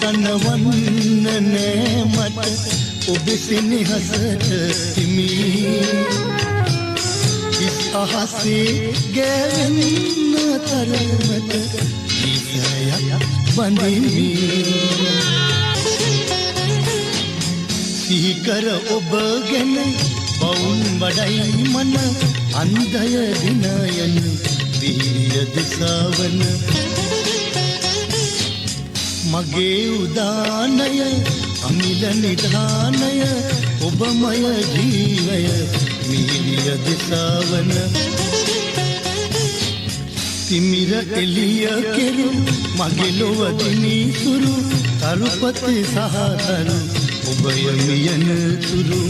තනවන්න නෑ මට ඔබ සෙනෙහසට හිමි ඉස් අහසේ ගෑවෙන්න තරමට ගීතයක් බඳිමි සිහිකර ඔබ ගැන බවුන් වඩයි මන අන්ධය දිනයන විහිය දිසාවන මගේ උදානය අමිල නිධානය ඔබමය ජීවය විහිය දිසාවන තිමිර එළිය කෙරු මගේ ලොව දිනීසුරු තරුපති සහතරු ඔබය මියන තුරු